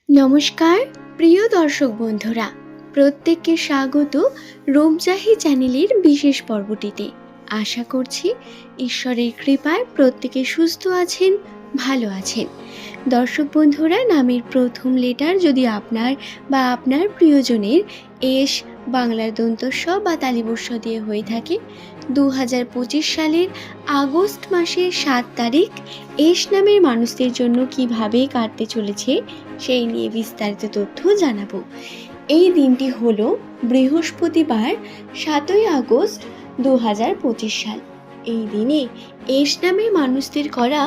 নমস্কার প্রিয় দর্শক বন্ধুরা, প্রত্যেককে স্বাগত রূপজাহি চ্যানেলের বিশেষ পর্বটিতে। আশা করছি ঈশ্বরের কৃপায় প্রত্যেকে সুস্থ আছেন, ভালো আছেন। দর্শক বন্ধুরা, নামের প্রথম লেটার যদি আপনার বা আপনার প্রিয়জনের এস, বাংলার দন্তস্ব বা তালিবস্য দিয়ে হয়ে থাকে, 2025 সালের আগস্ট মাসের 7 তারিখ এস নামের মানুষদের জন্য কিভাবে কাটতে চলেছে সেই নিয়ে বিস্তারিত তথ্য জানাবো। এই দিনটি হলো বৃহস্পতিবার, 7ই আগস্ট 2025 সাল। এই দিনে এস নামের মানুষদের করা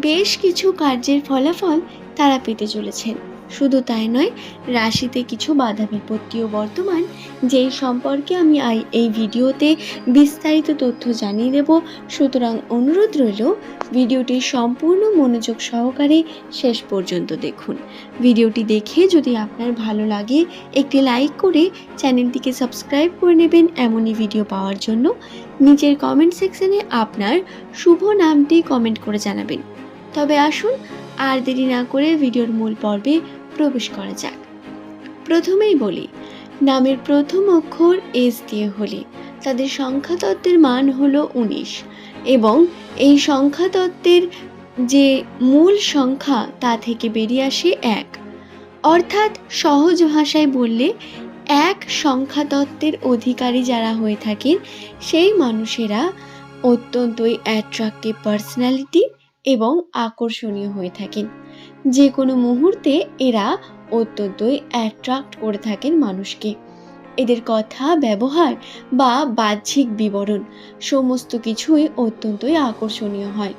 বেশ কিছু কার্যের ফলাফল তারা পেতে চলেছেন। শুধু তাই নয়, রাশিতে কিছু বাধা বিপত্তিও বর্তমান, যেই সম্পর্কে আমি এই ভিডিওতে বিস্তারিত তথ্য জানিয়ে দেব। সুতরাং অনুরোধ রইল ভিডিওটি সম্পূর্ণ মনোযোগ সহকারে শেষ পর্যন্ত দেখুন। ভিডিওটি দেখে যদি আপনার ভালো লাগে একটি লাইক করে চ্যানেলটিকে সাবস্ক্রাইব করে নেবেন এমনই ভিডিও পাওয়ার জন্য। নিচের কমেন্ট সেকশনে আপনার শুভ নামটি কমেন্ট করে জানাবেন। তবে আসুন আর দেরি না করে ভিডিওর মূল পর্বে প্রবেশ করা যাক। প্রথমেই বলি, নামের প্রথম অক্ষর এস দিয়ে হলে তাদের সংখ্যাতত্ত্বের মান হলো 19 এবং এই সংখ্যাতত্ত্বের যে মূল সংখ্যা তা থেকে বেরিয়ে আসে 1। অর্থাৎ সহজ ভাষায় বললে, এক সংখ্যাতত্ত্বের অধিকারী যারা হয়ে থাকেন সেই মানুষেরা অত্যন্তই অ্যাট্রাক্টিভ পার্সোনালিটি এবং আকর্ষণীয় হয়ে থাকেন। যে কোনো মুহূর্তে এরা অত্যন্তই অ্যাট্রাক্ট করে থাকেন মানুষকে। এদের কথা, ব্যবহার বা বাহ্যিক বিবরণ সমস্ত কিছুই অত্যন্তই আকর্ষণীয় হয়।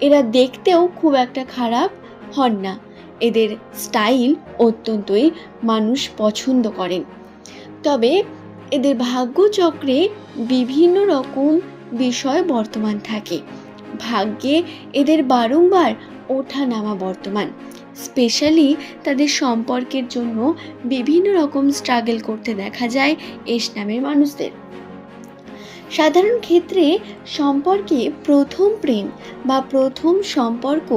এরা দেখতেও খুব একটা খারাপ হন না। এদের স্টাইল অত্যন্তই মানুষ পছন্দ করেন। তবে এদের ভাগ্যচক্রে বিভিন্ন রকম বিষয় বর্তমান থাকে। ভাগ্যে এদের বারংবার ওঠা নামা বর্তমান। স্পেশালি তাদের সম্পর্কের জন্য বিভিন্ন রকম স্ট্রাগল করতে দেখা যায় এস নামের মানুষদের। সাধারণ ক্ষেত্রে সম্পর্কে প্রথম প্রেম বা প্রথম সম্পর্ক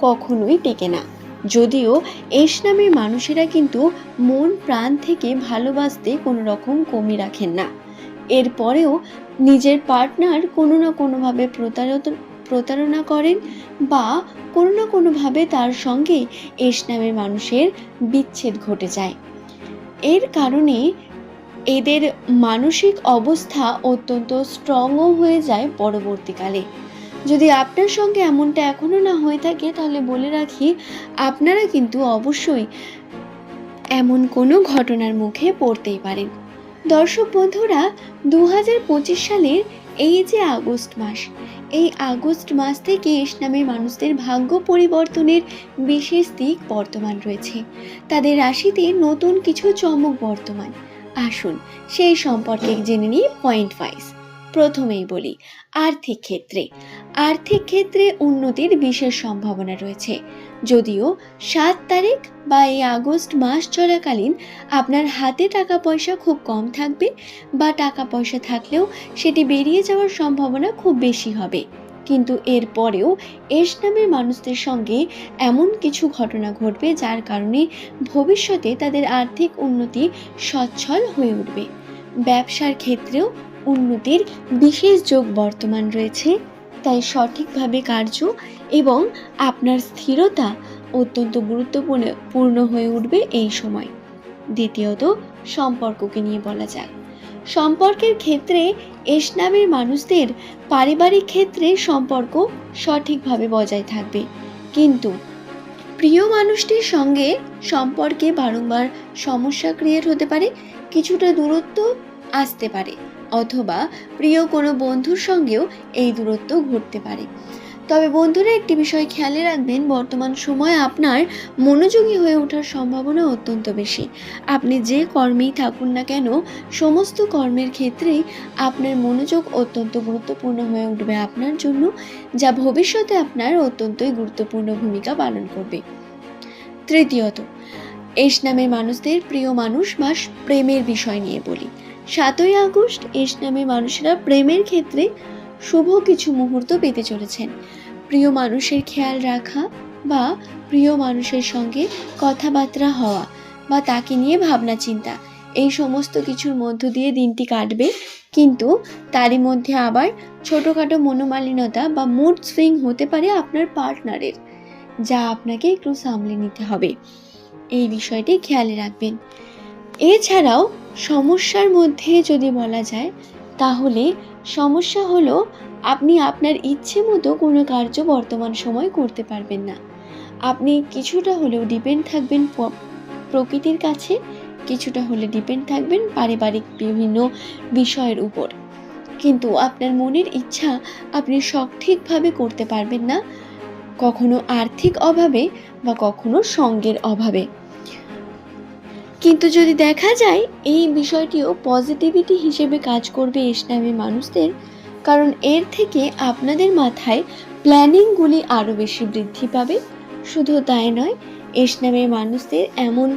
কখনোই টেকে না। যদিও এস নামের মানুষেরা কিন্তু মন প্রাণ থেকে ভালোবাসতে কোনো রকম কমই রাখেন না। এরপরেও নিজের পার্টনার কোনো না কোনোভাবে প্রতারণা করেন বা কোনো না কোনোভাবে তার সঙ্গে এস নামের মানুষের বিচ্ছেদ ঘটে যায়। এর কারণে এদের মানসিক অবস্থা অত্যন্ত স্ট্রংও হয়ে যায় পরবর্তীকালে। যদি আপনার সঙ্গে এমনটা এখনও না হয়ে থাকে তাহলে বলে রাখি, আপনারা কিন্তু অবশ্যই এমন কোনো ঘটনার মুখে পড়তেই পারেন। দর্শক বন্ধুরা, 2025 সালের এই যে আগস্ট মাস, এই আগস্ট মাস থেকে এস নামের মানুষদের ভাগ্য পরিবর্তনের বিশেষ দিক বর্তমান রয়েছে। তাদের রাশিতে নতুন কিছু চমক বর্তমান। আসুন সেই সম্পর্কে জেনে নিই পয়েন্ট ওয়াইজ। প্রথমেই বলি, আর্থিক ক্ষেত্রে উন্নতির বিশেষ সম্ভাবনা রয়েছে। যদিও 7 তারিখ বা এই আগস্ট মাস চলাকালীন আপনার হাতে টাকা পয়সা খুব কম থাকবে বা টাকা পয়সা থাকলেও সেটি বেরিয়ে যাওয়ার সম্ভাবনা খুব বেশি হবে। কিন্তু এরপরেও এস নামের মানুষদের সঙ্গে এমন কিছু ঘটনা ঘটবে যার কারণে ভবিষ্যতে তাদের আর্থিক উন্নতি সচ্ছল হয়ে উঠবে। ব্যবসার ক্ষেত্রেও উন্নতির বিশেষ যোগ বর্তমান রয়েছে। তাই সঠিকভাবে কার্য এবং আপনার স্থিরতা অত্যন্ত গুরুত্বপূর্ণ হয়ে উঠবে এই সময়। দ্বিতীয়ত, সম্পর্ককে নিয়ে বলা যায়। সম্পর্কের ক্ষেত্রে এস নামের মানুষদের পারিবারিক ক্ষেত্রে সম্পর্ক সঠিকভাবে বজায় থাকবে, কিন্তু প্রিয় মানুষটির সঙ্গে সম্পর্কে বারংবার সমস্যা ক্রিয়েট হতে পারে, কিছুটা দূরত্ব আসতে পারে, অথবা প্রিয় কোনো বন্ধুর সঙ্গেও এই দূরত্ব ঘটতে পারে। তবে বন্ধুরা, একটি বিষয় খেয়ালে রাখবেন, বর্তমান সময়ে আপনার মনোযোগী হয়ে ওঠার সম্ভাবনা অত্যন্ত বেশি। আপনি যে কর্মেই থাকুন না কেন, সমস্ত কর্মের ক্ষেত্রেই আপনার মনোযোগ অত্যন্ত গুরুত্বপূর্ণ হয়ে উঠবে আপনার জন্য, যা ভবিষ্যতে আপনার অত্যন্তই গুরুত্বপূর্ণ ভূমিকা পালন করবে। তৃতীয়ত, এস নামের মানুষদের প্রিয় মানুষ বা প্রেমের বিষয় নিয়ে বলি। 7ই আগস্ট এস নামের মানুষেরা প্রেমের ক্ষেত্রে শুভ কিছু মুহূর্ত পেতে চলেছেন। প্রিয় মানুষের খেয়াল রাখা, বা প্রিয় মানুষের সঙ্গে কথাবার্তা হওয়া বা তাকে নিয়ে ভাবনা চিন্তা, এই সমস্ত কিছুর মধ্য দিয়ে দিনটি কাটবে। কিন্তু তারই মধ্যে আবার ছোটোখাটো মনোমালিন্যতা বা মুড সুইং হতে পারে আপনার পার্টনারের, যা আপনাকে একটু সামলে নিতে হবে। এই বিষয়টি খেয়ালে রাখবেন। এছাড়াও সমস্যার মধ্যে যদি বলা যায়, তাহলে সমস্যা হলো আপনি আপনার ইচ্ছে মতো কোনো কার্য বর্তমান সময় করতে পারবেন না। আপনি কিছুটা হলেও ডিপেন্ড থাকবেন প্রকৃতির কাছে, কিছুটা হলে ডিপেন্ড থাকবেন পারিবারিক বিভিন্ন বিষয়ের উপর। কিন্তু আপনার মনের ইচ্ছা আপনি সঠিকভাবে করতে পারবেন না, কখনো আর্থিক অভাবে বা কখনো সঙ্গের অভাবে। কিন্তু যদি দেখা যায়, এই বিষয়টিও পজিটিভিটি হিসেবে কাজ করবে এস নামের মানুষদের, কারণ এর থেকে আপনাদের মাথায় প্ল্যানিংগুলি আরও বেশি বৃদ্ধি পাবে। শুধু তাই নয়, এস নামের মানুষদের এমন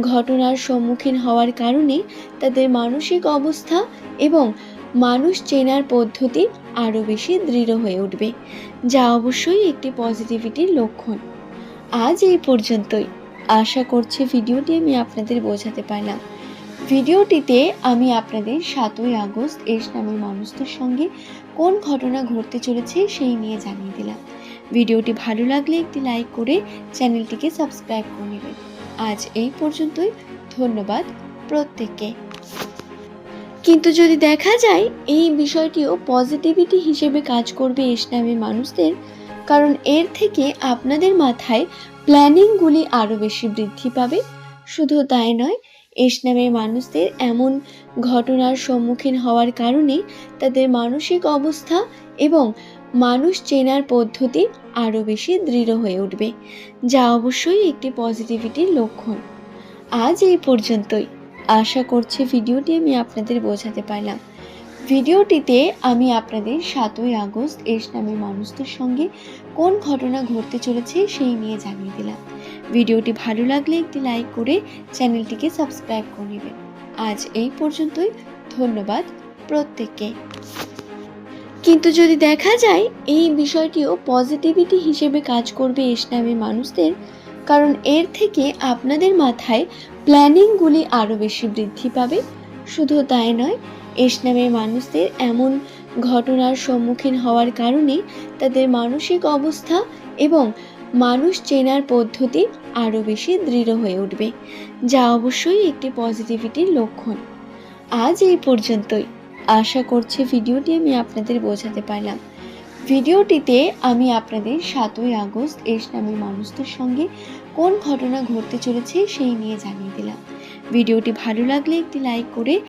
ঘটনার সম্মুখীন হওয়ার কারণে তাদের মানসিক অবস্থা এবং মানুষ চেনার পদ্ধতি আরও বেশি দৃঢ় হয়ে উঠবে, যা অবশ্যই একটি পজিটিভিটির লক্ষণ। আজ এই পর্যন্তই। আশা করছি ভিডিওটি আমি আপনাদের বোঝাতে পারলাম। ভিডিওটিতে আমি আপনাদের 7ই আগস্ট এস নামের মানুষদের সঙ্গে কোন ঘটনা ঘটতে চলেছে সেই নিয়ে জানিয়ে দিলাম। ভিডিওটি ভালো লাগলে একটি লাইক করে চ্যানেলটিকে সাবস্ক্রাইব করে নেবেন। আজ এই পর্যন্তই। ধন্যবাদ প্রত্যেককে। কিন্তু যদি দেখা যায়, এই বিষয়টিও পজিটিভিটি হিসেবে কাজ করবে এস নামের মানুষদের, কারণ এর থেকে আপনাদের মাথায় প্ল্যানিংগুলি আরও বেশি বৃদ্ধি পাবে। শুধু তাই নয়, এস নামের মানুষদের এমন ঘটনার সম্মুখীন হওয়ার কারণে তাদের মানসিক অবস্থা এবং মানুষ চেনার পদ্ধতি আরও বেশি দৃঢ় হয়ে উঠবে, যা অবশ্যই একটি পজিটিভিটির লক্ষণ। আজ এই পর্যন্তই। আশা করছি ভিডিওটি আমি আপনাদের বোঝাতে পারলাম। ভিডিওটিতে আমি আপনাদের 7ই আগস্ট এস নামের মানুষদের সঙ্গে কোন ঘটনা ঘটতে চলেছে সেই নিয়ে জানিয়ে দিলাম। ভিডিওটি ভালো লাগলে একটি লাইক করে চ্যানেলটিকে সাবস্ক্রাইব করে নেবেন। আজ এই পর্যন্তই। ধন্যবাদ প্রত্যেককে। কিন্তু যদি দেখা যায়, এই বিষয়টিও পজিটিভিটি হিসেবে কাজ করবে এস নামের মানুষদের, কারণ এর থেকে আপনাদের মাথায় প্ল্যানিংগুলি আরও বেশি বৃদ্ধি পাবে। শুধু তাই নয়, এস নামের মানুষদের এমন ঘটনার সম্মুখীন হওয়ার কারণে তাদের মানসিক অবস্থা এবং মানুষ চেনার পদ্ধতি আরও বেশি দৃঢ় হয়ে উঠবে, যা অবশ্যই একটি পজিটিভিটির লক্ষণ। আজ এই পর্যন্তই। আশা করছি ভিডিওটি আমি আপনাদের বোঝাতে পারলাম। ভিডিওটিতে আমি আপনাদের 7ই আগস্ট এস নামের মানুষদের সঙ্গে কোন ঘটনা ঘটতে চলেছে সেই নিয়ে জানিয়ে দিলাম। ভিডিওটি ভালো লাগলে একটি লাইক করে